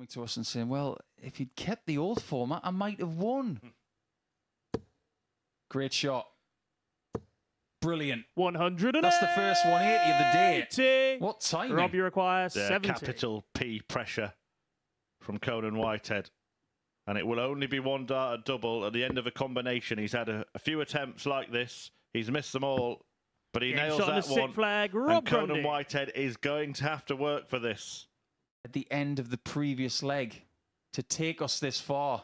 coming to us and saying, well, if you'd kept the old format, I might have won. Great shot. Brilliant. 100. That's the first 180 of the day. What timing? Rob, you require 70. Capital P pressure from Conan Whitehead. And it will only be one dart at double. At the end of a combination, he's had a few attempts like this. He's missed them all, but he nails that one. Flag, and Conan Whitehead is going to have to work for this. At the end of the previous leg to take us this far.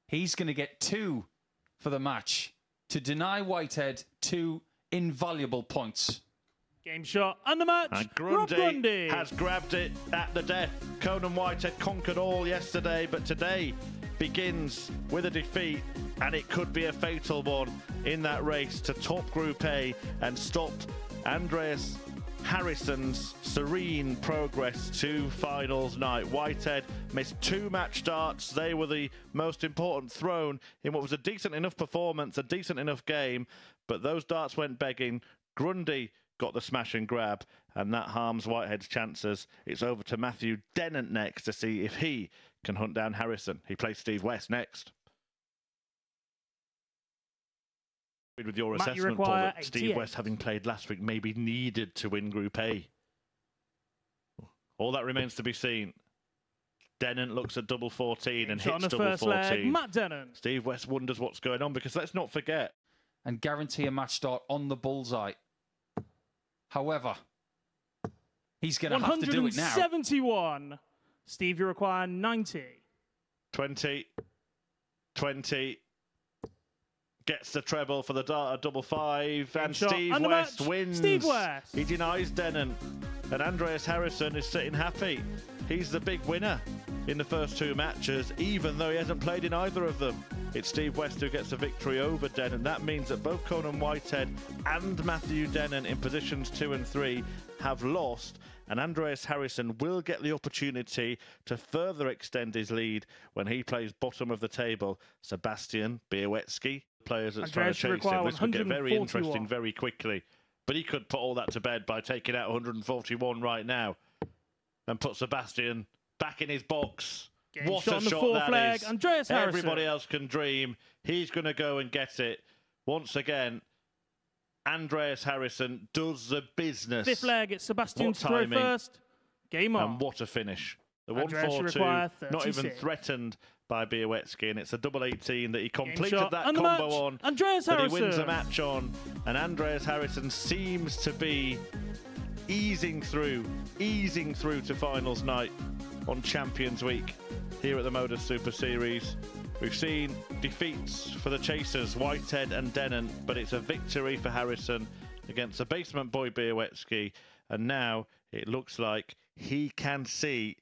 He's going to get 2 for the match to deny Whitehead 2 invaluable points. Game shot and the match. And Grundy has grabbed it at the death. Conan Whitehead conquered all yesterday, but today begins with a defeat, and it could be a fatal one in that race to top Group A and stop Andreas Harrison's serene progress to finals night. Whitehead missed 2 match starts. They were the most important thrown in what was a decent enough performance, a decent enough game, but those darts went begging. Grundy got the smash and grab, and that harms Whitehead's chances. It's over to Matthew Dennon next to see if he can hunt down Harrison. He plays Steve West next. With your assessment, Paul, that Steve West, having played last week, maybe needed to win Group A. All that remains to be seen. Denon looks at double 14 and hits double 14. Matt Denon. Steve West wonders what's going on, because let's not forget. And guarantee a match start on the bullseye. However, he's going to have to do it now. 171. Steve, you require 90. 20. 20. Gets the treble for the dart at double 5. And Steve West wins. Steve West. He denies Denon. And Andreas Harrison is sitting happy. He's the big winner in the first 2 matches, even though he hasn't played in either of them. It's Steve West who gets the victory over Denon. That means that both Conan Whitehead and Matthew Denon in positions 2 and 3 have lost, and Andreas Harrison will get the opportunity to further extend his lead when he plays bottom of the table. Sebastian Białecki, players that's trying to chase him. This could get very interesting very quickly, but he could put all that to bed by taking out 141 right now and put Sebastian back in his box. What a shot that is. Andreas Harrison. Everybody else can dream. He's going to go and get it. Once again, Andreas Harrison does the business. 5th leg, it's Sebastian to throw first. Game on. And what a finish. The 1-4-2, not even threatened by Białecki, and it's a double 18 that he completed that combo on. Andreas Harrison. He wins the match on, and Andreas Harrison seems to be easing through to finals night on Champions Week here at the Modus Super Series. We've seen defeats for the chasers, Whitehead and Denon, but it's a victory for Harrison against the basement boy Białecki, and now it looks like he can see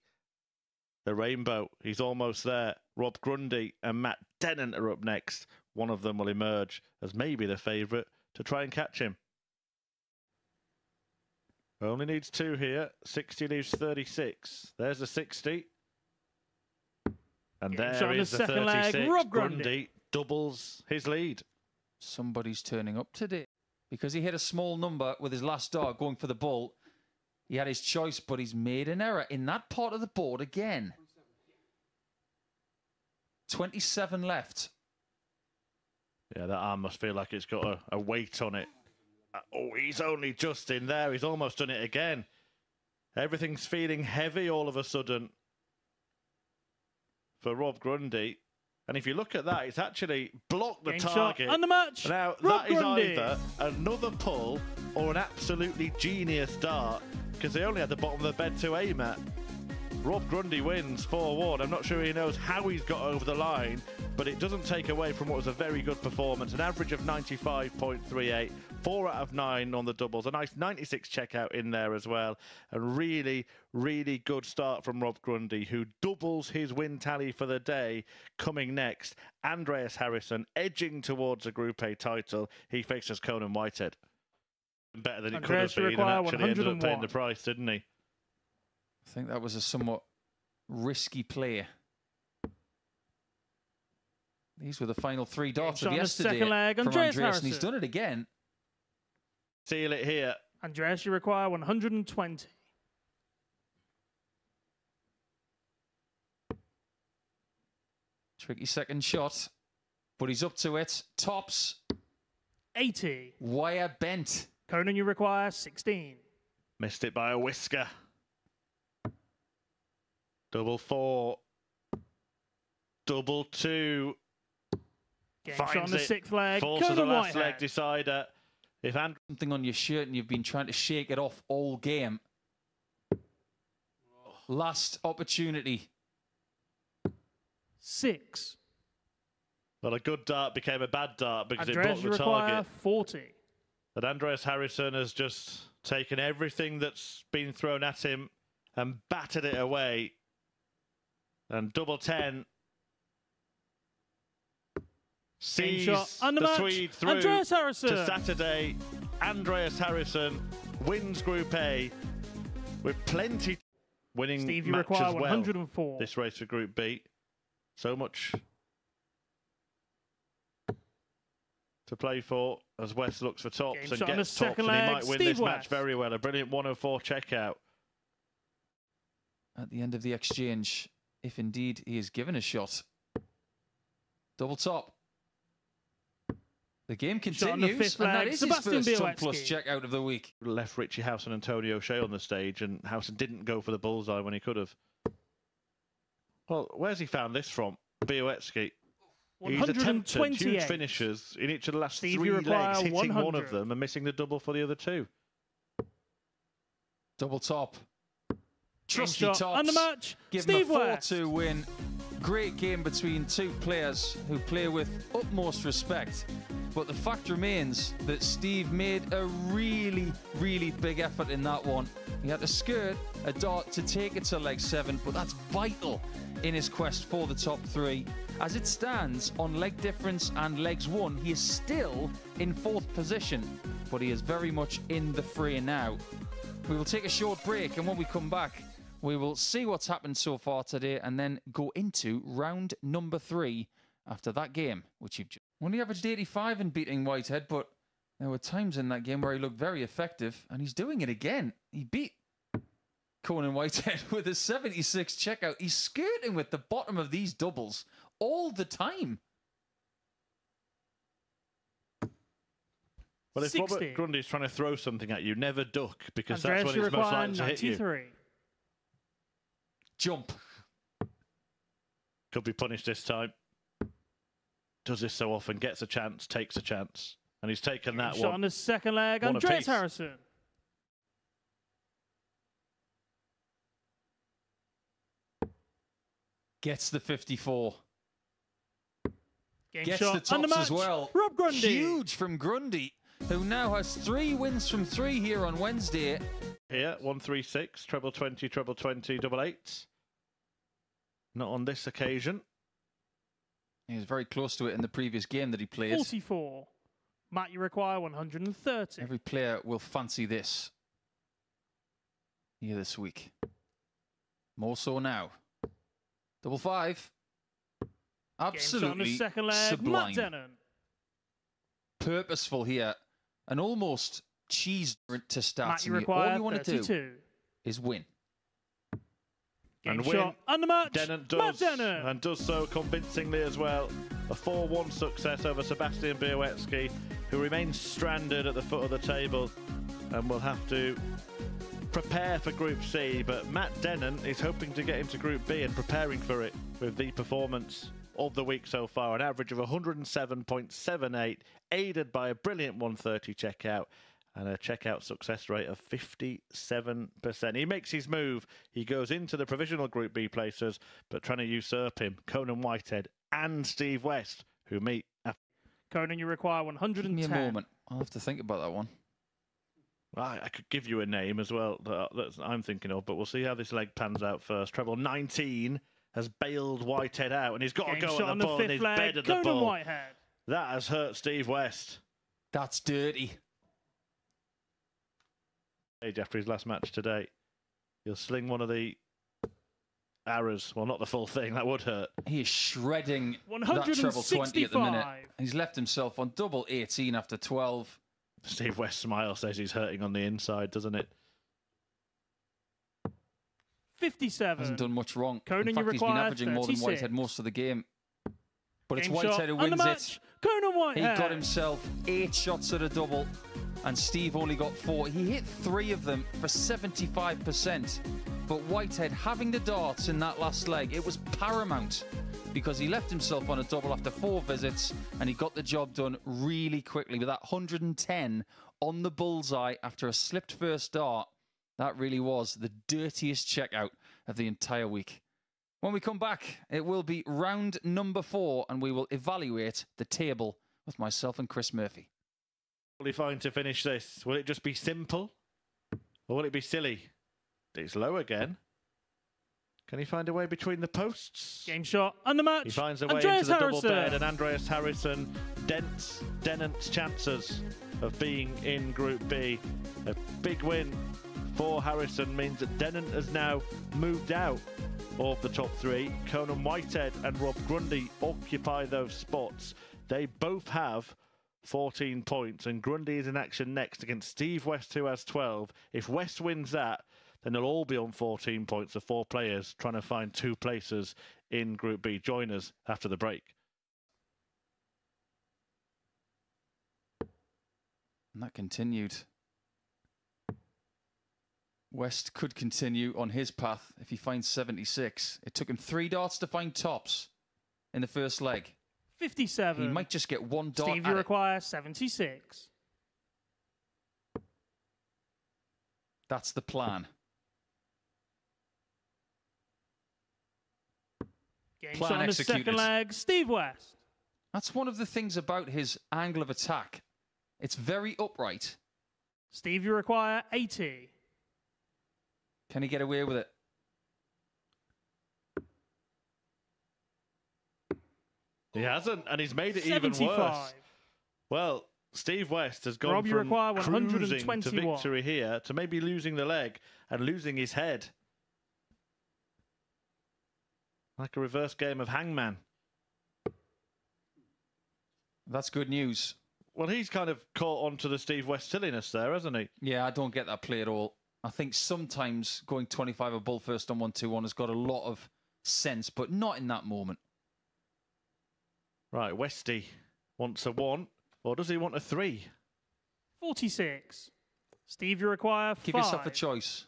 the rainbow. He's almost there. Rob Grundy and Matt Denon are up next. One of them will emerge as maybe the favourite to try and catch him. Only needs 2 here. 60 leaves 36. There's a 60. And there is the 36. Rob Grundy doubles his lead. Somebody's turning up today. Because he hit a small number with his last dart going for the bull. He had his choice, but he's made an error in that part of the board again. 27 left. Yeah, that arm must feel like it's got a weight on it. Oh, he's only just in there. He's almost done it again. Everything's feeling heavy all of a sudden for Rob Grundy. And if you look at that, it's actually blocked the target. And the match. Now, that is either another pull or an absolutely genius dart, because they only had the bottom of the bed to aim at. Rob Grundy wins 4-1. I'm not sure he knows how he's got over the line, but it doesn't take away from what was a very good performance. An average of 95.38, 4 out of 9 on the doubles. A nice 96 checkout in there as well. A really, really good start from Rob Grundy, who doubles his win tally for the day. Coming next, Andreas Harrison edging towards a Group A title. He faces Conan Whitehead. Better than it could have been, and actually ended up paying the price, didn't he? I think that was a somewhat risky play. These were the final 3 darts of yesterday from Andreas, and he's done it again. Seal it here. Andreas, you require 120. Tricky second shot, but he's up to it. Tops. 80. Wire bent. Conan, you require 16. Missed it by a whisker. Double 4. Double 2. Game shot on the Finds 6th leg. Falls to the Conan last leg Whitehead. decider. If Andrew Something on your shirt and you've been trying to shake it off all game. Last opportunity. 6. Well, a good dart became a bad dart because Andreas, it blocked you the require target. 40. But Andreas Harrison has just taken everything that's been thrown at him and battered it away. And double 10 sees Under the match. Swede through Andreas Harrison. to Saturday. Andreas Harrison wins Group A with plenty winning Steve, you match require as well. 104. This race for Group B. So much to play for as West looks for tops Game and shot on gets the tops, second and he leg, might win Steve this match West. very well. A brilliant 104 checkout. At the end of the exchange, if indeed he is given a shot. Double top. The game Shot on the continues, fifth and that leg, is Sebastian his first top plus Bielewski. check out of the week. Left Richie House and Antonio Shea on the stage, and House didn't go for the bullseye when he could have. Well, where's he found this from? Bielewski. He's attempted huge 128. finishes in each of the last Steve, 3 you require legs, hitting 100. one of them and missing the double for the other 2. Double top. Trusty shot tops. on the match. Give Steve him a West. 4-2 win. Great game between two players who play with utmost respect. But the fact remains that Steve made a really, really big effort in that one. He had to skirt a dart to take it to leg 7, but that's vital in his quest for the top 3. As it stands, on leg difference and legs 1, he is still in 4th position, but he is very much in the fray now. We will take a short break, and when we come back, we will see what's happened so far today and then go into round number 3 after that game, which you've just... Only averaged 85 in beating Whitehead, but there were times in that game where he looked very effective, and he's doing it again. He beat Conan Whitehead with a 76 checkout. He's skirting with the bottom of these doubles all the time. Well, if 60. Robert Grundy is trying to throw something at you, never duck, because Andreas, that's you when it's most require likely to hit you. 93. Jump. Could be punished this time. Does this so often, gets a chance, takes a chance. And he's taken that Shot one. on the second leg. One Andreas apiece. Harrison. Gets the 54. Game Gets shot the on the tops match. as well. Rob Grundy. Huge from Grundy, who now has 3 wins from 3 here on Wednesday. Here, 136, treble 20, treble 20, double 8. Not on this occasion. He was very close to it in the previous game that he played. 44. Matt, you require 130. Every player will fancy this here this week. More so now. Double 5. Game shot on the Absolutely second leg. Matt sublime. Dennon. Purposeful here. And almost cheese to Matt, stats. you And all require you want to 32. do is win. Game And shot win. on the match. Denon Matt does, Dennon. and does so convincingly as well. A 4-1 success over Sebastian Bielewski, who remains stranded at the foot of the table and will have to prepare for Group C. But Matt Denon is hoping to get into Group B and preparing for it with the performance of the week so far. An average of 107.78, aided by a brilliant 130 checkout and a checkout success rate of 57%. He makes his move. He goes into the provisional Group B places, but trying to usurp him, Conan Whitehead and Steve West, who meet after. Conan, you require 110. Give me a moment. I'll have to think about that one. I could give you a name as well that I'm thinking of, but we'll see how this leg pans out first. Treble 19 has bailed Whitehead out, and he's got Game to go shot at on the the ball in fifth his leg. bed at the Conan ball. Whitehead. That has hurt Steve West. That's dirty. After his last match today, he'll sling one of the arrows. Well, not the full thing. That would hurt. He is shredding that treble 20 at the minute. 165. He's left himself on double 18 after 12. Steve West's smile says he's hurting on the inside, doesn't it? 57. Hasn't done much wrong. Conan, In you fact, he's been require averaging more than 36. Whitehead most of the game. But it's Game Whitehead shot who and wins the match. it. Conan He Whitehead. got himself 8 shots at a double, and Steve only got 4. He hit 3 of them for 75%. But Whitehead having the darts in that last leg, it was paramount because he left himself on a double after 4 visits, and he got the job done really quickly with that 110 on the bullseye after a slipped first dart. That really was the dirtiest checkout of the entire week. When we come back, it will be round number 4, and we will evaluate the table with myself and Chris Murphy. Will he find to finish this? Will it just be simple? Or will it be silly? It's low again. Can he find a way between the posts? Game shot and the match. He finds a way Andreas into the double Harrison. bed, and Andreas Harrison dents Dennon's chances of being in Group B. A big win for Harrison means that Denon has now moved out of the top 3. Conan Whitehead and Rob Grundy occupy those spots. They both have 14 points, and Grundy is in action next against Steve West, who has 12. If West wins that, then they'll all be on 14 points of 4 players trying to find 2 places in Group B. Join us after the break. And that continued. West could continue on his path if he finds 76. It took him 3 darts to find tops in the first leg. 57. He might just get 1 dart. Steve, you require 76. That's the plan. Game Plan shot on the executed. second leg. Steve West. That's one of the things about his angle of attack. It's very upright. Steve, you require 80. Can he get away with it? He hasn't, and he's made it 75. even worse. Well, Steve West has gone Rob, you from require cruising to 121. victory here to maybe losing the leg and losing his head. Like a reverse game of hangman. That's good news. Well, he's kind of caught on to the Steve West silliness there, hasn't he? Yeah, I don't get that play at all. I think sometimes going 25 a bull first on 1-2-1 has got a lot of sense, but not in that moment. Right, Westy wants a 1, or does he want a 3? 46. Steve, you require 5. Give yourself a choice.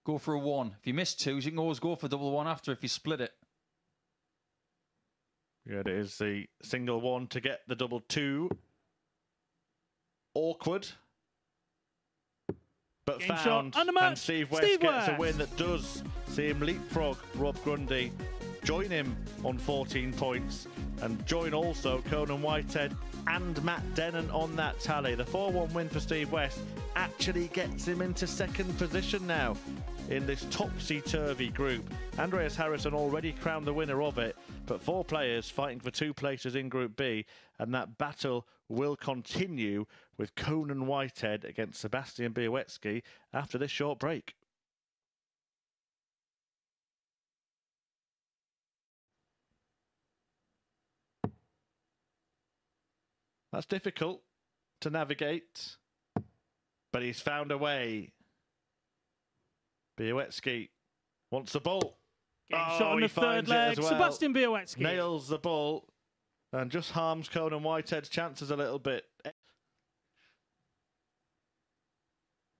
Go for a 1. If you miss 2s, you can always go for double 1 after if you split it. Yeah, it is the single 1 to get the double 2. Awkward. But Game found, shot and the match. Steve West Steve gets West. a win that does see him leapfrog Rob Grundy, join him on 14 points, and join also Conan Whitehead and Matt Denon on that tally. The 4-1 win for Steve West actually gets him into 2nd position now in this topsy-turvy group. Andreas Harrison already crowned the winner of it, but 4 players fighting for 2 places in Group B, and that battle will continue with Conan Whitehead against Sebastian Białecki after this short break. That's difficult to navigate, but he's found a way. Białecki wants the ball. Game shot on he the third finds it as leg. well. Sebastian Białecki. Nails the ball and just harms Conan Whitehead's chances a little bit.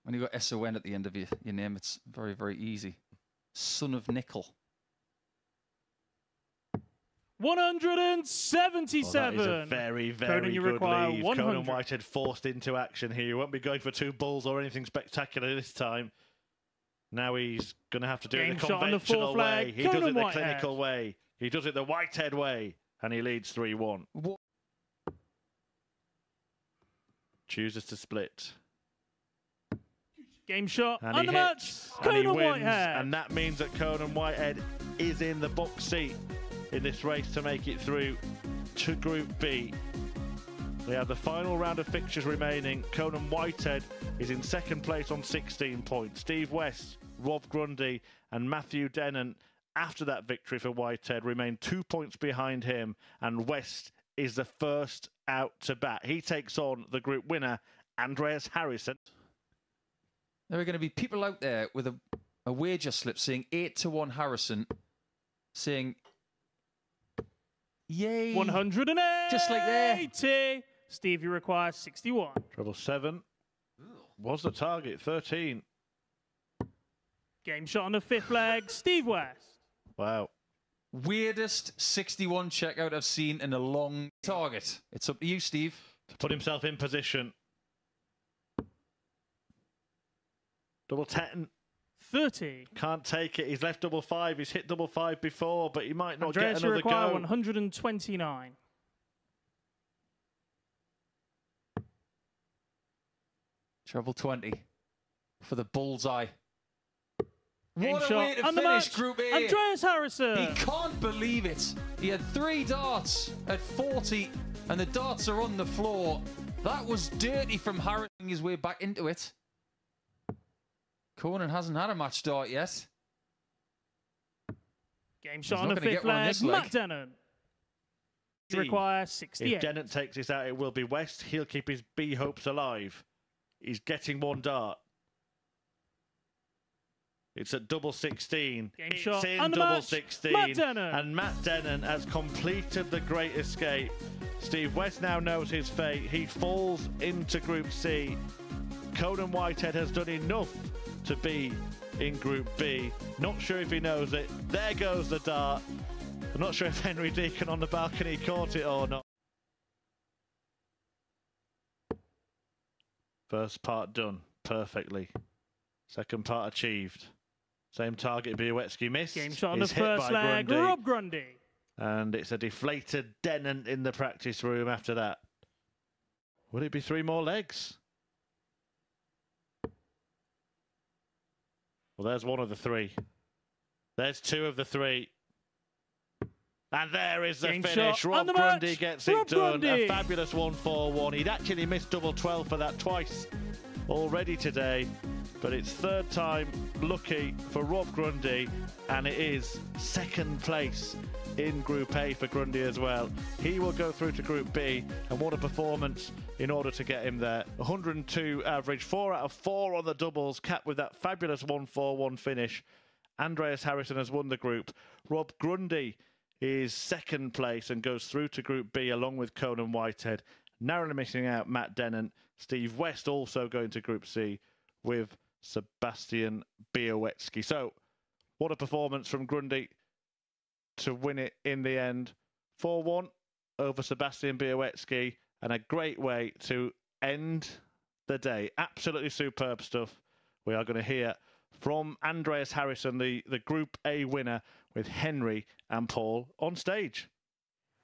When you've got SON at the end of your name, it's very, very easy. Son of Nickel. 177. Well, that is a very, very Conan, you good require lead. 100. Conan Whitehead forced into action here. He won't be going for 2 bulls or anything spectacular this time. Now he's going to have to do Game it the shot on the conventional fourth way. leg. He does Conan it the Whitehead. clinical way. He does it the Whitehead way. And he leads 3-1. Chooses to split. Game shot And and he the hits, match. and he Conan wins. Whitehead. And that means that Conan Whitehead is in the box seat in this race to make it through to Group B. We have the final round of fixtures remaining. Conan Whitehead is in 2nd place on 16 points. Steve West, Rob Grundy and Matthew Denon, after that victory for Whitehead, remain 2 points behind him, and West is the first out to bat. He takes on the group winner, Andreas Harrison. There are going to be people out there with a wager slip saying 8-1 Harrison, saying Yay. 180. Just like there. Steve, you require 61. Treble 7 was the target, 13. Game shot on the 5th leg, Steve West. Wow. Weirdest 61 checkout I've seen in a long target. It's up to you, Steve. To put himself in position. Double 10. 30. Can't take it. He's left double 5. He's hit double 5 before, but he might not Andreas, get another you require go. 129. Treble 20 for the bullseye. Game What a shot way to on the finish match. Group A. Andreas Harrison. He can't believe it. He had 3 darts at 40, and the darts are on the floor. That was dirty from Harrison his way back into it. Conan hasn't had a match dart yet. Game shot He's on not the gonna 5th get one on leg, this leg. Matt Dennon. Require 68. If Denon takes this out, it will be West. He'll keep his B hopes alive. He's getting 1 dart. It's at double 16. Game it's shot in on the double match. 16. Matt Dennon. And Matt Dennon has completed the great escape. Steve West now knows his fate. He falls into Group C. Conan Whitehead has done enough to be in Group B. Not sure if he knows it. There goes the dart. I'm not sure if Henry Deacon on the balcony caught it or not. First part done perfectly. Second part achieved. Same target Białecki missed. Game shot on the He's hit 1st by leg, Grundy. Rob Grundy. And it's a deflated Denon in the practice room after that. Would it be 3 more legs? Well, there's 1 of the 3. There's 2 of the 3. And there is the Game finish. shot on Rob the Grundy match. gets Rob it done. Grundy. A fabulous 1-4-1. He'd actually missed double 12 for that twice already today. But it's 3rd time lucky for Rob Grundy. And it is 2nd place in Group A for Grundy as well. He will go through to Group B. And what a performance in order to get him there. 102 average, 4 out of 4 on the doubles, capped with that fabulous 1-4-1 finish. Andreas Harrison has won the group. Rob Grundy is 2nd place and goes through to Group B along with Conan Whitehead. Narrowly missing out Matt Dennon. Steve West also going to Group C with Sebastian Białecki. So, what a performance from Grundy to win it in the end. 4-1 over Sebastian Białecki, and a great way to end the day. Absolutely superb stuff. We are going to hear from Andreas Harrison, the Group A winner, with Henry and Paul on stage.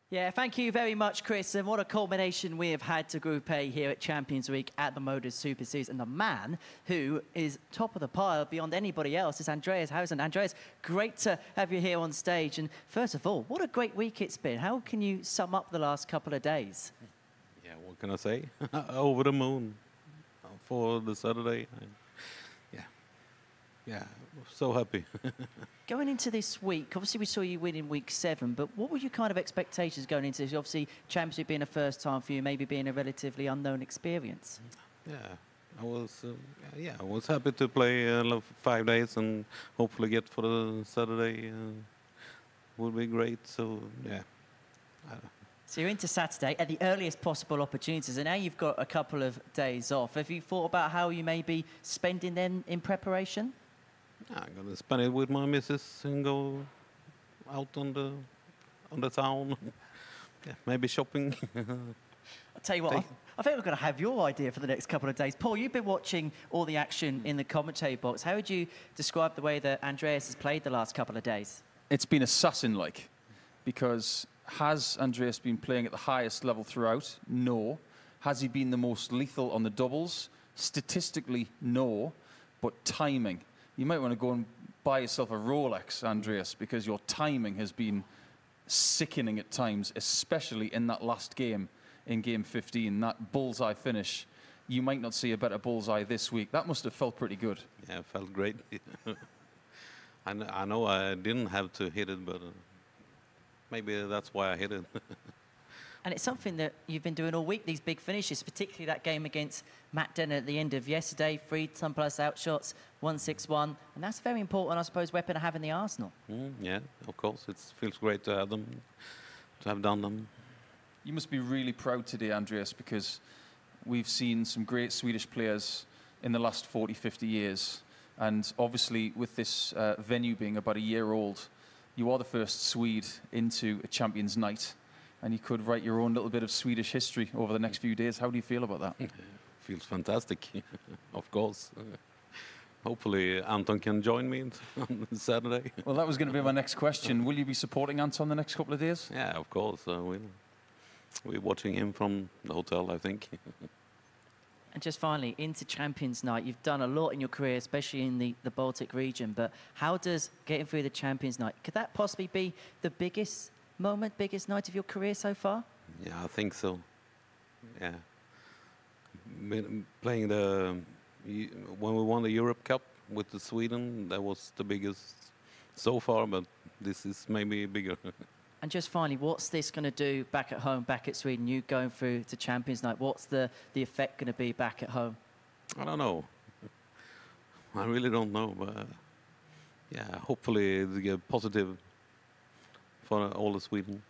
Yeah, thank you very much, Chris. And what a culmination we have had to Group A here at Champions Week at the Modus Super Series. And the man who is top of the pile beyond anybody else is Andreas Harrison. Andreas, great to have you here on stage. And first of all, what a great week it's been. How can you sum up the last couple of days? Yeah, what can I say? Over the moon for the Saturday. Yeah, so happy. Going into this week, obviously we saw you win in week 7, but what were your kind of expectations going into this? Obviously, Champions League being a first time for you, maybe being a relatively unknown experience. Yeah, I was happy to play 5 days and hopefully get for the Saturday. Would be great. So yeah. So you're into Saturday at the earliest possible opportunities, and now you've got a couple of days off. Have you thought about how you may be spending them in preparation? I'm gonna spend it with my missus and go out on the town. Yeah, maybe shopping. I'll tell you what, I think we're going to have your idea for the next couple of days. Paul, you've been watching all the action in the commentary box. How would you describe the way that Andreas has played the last couple of days? It's been assassin-like, because has Andreas been playing at the highest level throughout? No. Has he been the most lethal on the doubles? Statistically, no. But timing. You might want to go and buy yourself a Rolex, Andreas, because your timing has been sickening at times, especially in that last game, in game 15, that bullseye finish. You might not see a better bullseye this week. That must have felt pretty good. Yeah, it felt great. I know I didn't have to hit it, but maybe that's why I hit it. And it's something that you've been doing all week, these big finishes, particularly that game against Matt Dennon at the end of yesterday, 3 plus outshots, 1-6-1. And that's a very important, I suppose, weapon to have in the arsenal. Yeah, of course. It feels great to have them. to have done them. You must be really proud today, Andreas, because we've seen some great Swedish players in the last 40, 50 years. And obviously, with this venue being about a year old, you are the first Swede into a Champions Night. And you could write your own little bit of Swedish history over the next few days. How do you feel about that? Feels fantastic, of course. Hopefully Anton can join me on Saturday. Well, that was going to be my next question. Will you be supporting Anton the next couple of days? Yeah, of course. We're watching him from the hotel, I think. And just finally, into Champions Night, you've done a lot in your career, especially in the Baltic region, but how does getting through the Champions Night, could that possibly be the biggest moment, biggest night of your career so far? Yeah, I think so. Yeah. Playing when we won the Europe Cup with the Sweden, that was the biggest so far, but this is maybe bigger. And just finally, what's this going to do back at home, back at Sweden? You going through to Champions Night, what's the effect going to be back at home? I don't know. I really don't know, but yeah, hopefully it'll get positive for all of Sweden.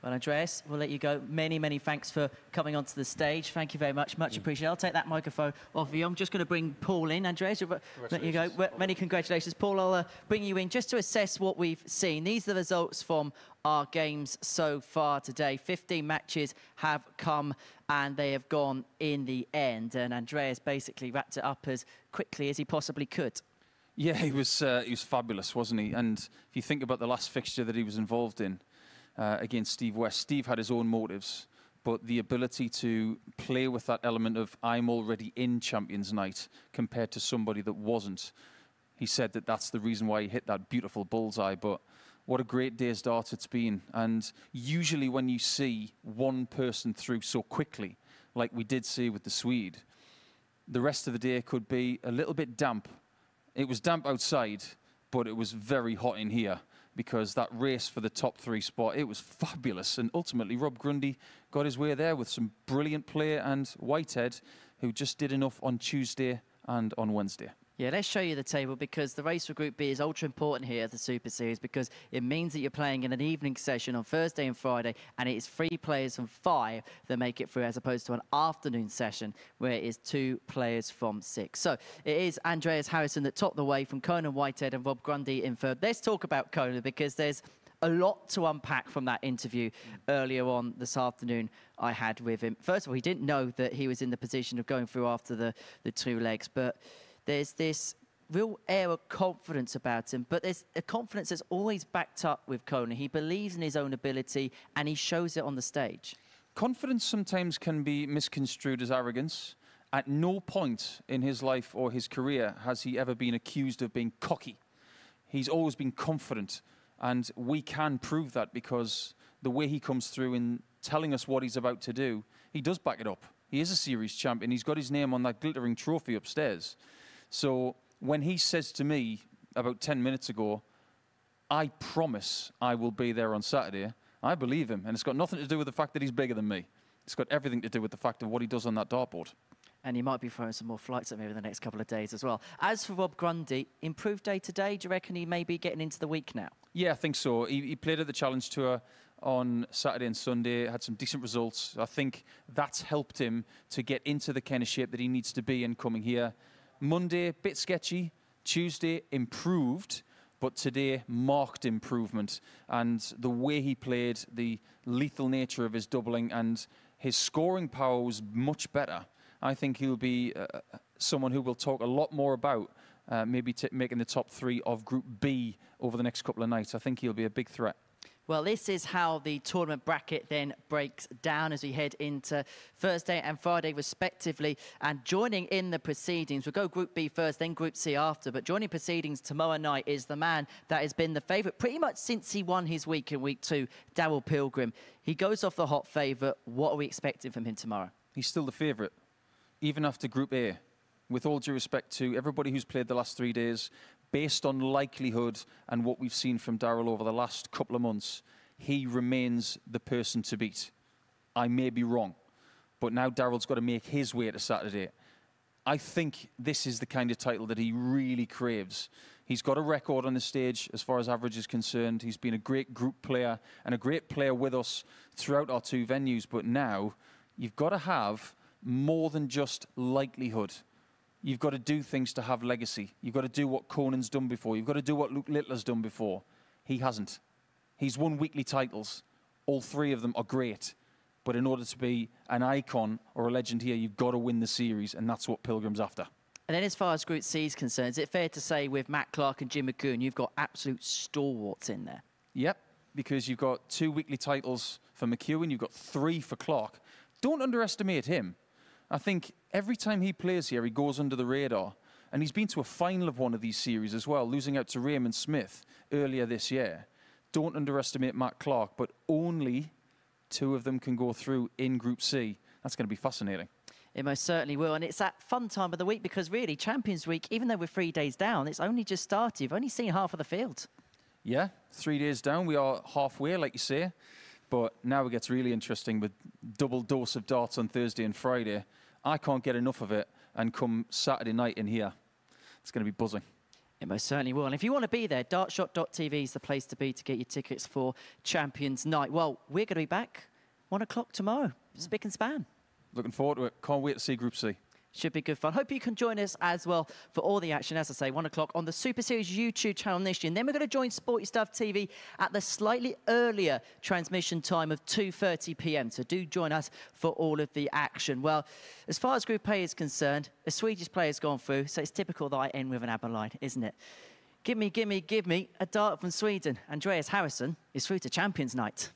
Well, Andreas, we'll let you go. Many, many thanks for coming onto the stage. Thank you very much. Much appreciated. I'll take that microphone off of you. I'm just going to bring Paul in. Andreas, let you go. Many congratulations. Paul, I'll bring you in just to assess what we've seen. These are the results from our games so far today. 15 matches have come and they have gone in the end. And Andreas basically wrapped it up as quickly as he possibly could. Yeah, he was fabulous, wasn't he? And if you think about the last fixture that he was involved in, against Steve West. Steve had his own motives, but the ability to play with that element of I'm already in Champions Night compared to somebody that wasn't. He said that that's the reason why he hit that beautiful bullseye, but what a great day's dart it's been. And usually when you see one person through so quickly, like we did see with the Swede, the rest of the day could be a little bit damp. It was damp outside, but it was very hot in here, because that race for the top 3 spot, it was fabulous. And ultimately, Rob Grundy got his way there with some brilliant play, and Whitehead, who just did enough on Tuesday and on Wednesday. Yeah, let's show you the table, because the race for Group B is ultra important here at the Super Series, because it means that you're playing in an evening session on Thursday and Friday, and it is 3 players from 5 that make it through, as opposed to an afternoon session where it is 2 players from 6. So it is Andreas Harrison that topped the way, from Conan, Whitehead and Rob Grundy in third. Let's talk about Conan, because there's a lot to unpack from that interview earlier on this afternoon I had with him. First of all, he didn't know that he was in the position of going through after the 2 legs, but there's this real air of confidence about him, but there's a confidence that's always backed up with Conan. He believes in his own ability, and he shows it on the stage. Confidence sometimes can be misconstrued as arrogance. At no point in his life or his career has he ever been accused of being cocky. He's always been confident, and we can prove that because the way he comes through in telling us what he's about to do, he does back it up. He is a series champion. He's got his name on that glittering trophy upstairs. So when he says to me about 10 minutes ago, I promise I will be there on Saturday, I believe him. And it's got nothing to do with the fact that he's bigger than me. It's got everything to do with the fact of what he does on that dartboard. And he might be throwing some more flights at me over the next couple of days as well. As for Rob Grundy, improved day to day, do you reckon he may be getting into the week now? Yeah, I think so. He played at the Challenge Tour on Saturday and Sunday, had some decent results. I think that's helped him to get into the kind of shape that he needs to be in coming here. Monday, bit sketchy. Tuesday, improved. But today, marked improvement. And the way he played, the lethal nature of his doubling, and his scoring power was much better. I think he'll be someone who we'll talk a lot more about, maybe making the top 3 of Group B over the next couple of nights. I think he'll be a big threat. Well, this is how the tournament bracket then breaks down as we head into Thursday and Friday, respectively. And joining in the proceedings, we'll go Group B first, then Group C after. But joining proceedings tomorrow night is the man that has been the favourite pretty much since he won his week in Week 2, Daryl Pilgrim. He goes off the hot favourite. What are we expecting from him tomorrow? He's still the favourite, even after Group A. With all due respect to everybody who's played the last 3 days, based on likelihood and what we've seen from Daryl over the last couple of months, he remains the person to beat. I may be wrong, but now Daryl's got to make his way to Saturday. I think this is the kind of title that he really craves. He's got a record on the stage as far as average is concerned. He's been a great group player and a great player with us throughout our 2 venues. But now you've got to have more than just likelihood. You've got to do things to have legacy. You've got to do what Conan's done before. You've got to do what Luke Littler's done before. He hasn't. He's won weekly titles. All 3 of them are great. But in order to be an icon or a legend here, you've got to win the series, and that's what Pilgrim's after. And then as far as Group C is concerned, is it fair to say with Matt Clark and Jim McCoon, you've got absolute stalwarts in there? Yep, because you've got 2 weekly titles for McEwen, you've got 3 for Clark. Don't underestimate him. I think every time he plays here, he goes under the radar. And he's been to a final of one of these series as well, losing out to Raymond Smith earlier this year. Don't underestimate Matt Clark, but only 2 of them can go through in Group C. That's going to be fascinating. It most certainly will. And it's that fun time of the week because really, Champions Week, even though we're 3 days down, it's only just started. You've only seen half of the field. Yeah, 3 days down. We are halfway, like you say. But now it gets really interesting with double dose of darts on Thursday and Friday. I can't get enough of it. And come Saturday night in here, it's going to be buzzing. It most certainly will. And if you want to be there, dartshot.tv is the place to be to get your tickets for Champions Night. Well, we're going to be back 1 o'clock tomorrow. Spick and span. Looking forward to it. Can't wait to see Group C. Should be good fun. Hope you can join us as well for all the action, as I say, 1 o'clock on the Super Series YouTube channel this year. And then we're going to join Sporty Stuff TV at the slightly earlier transmission time of 2:30 p.m. So do join us for all of the action. Well, as far as Group A is concerned, a Swedish player's gone through, so it's typical that I end with an ABBA line, isn't it? Give me, give me, give me a dart from Sweden. Andreas Harrison is through to Champions Night.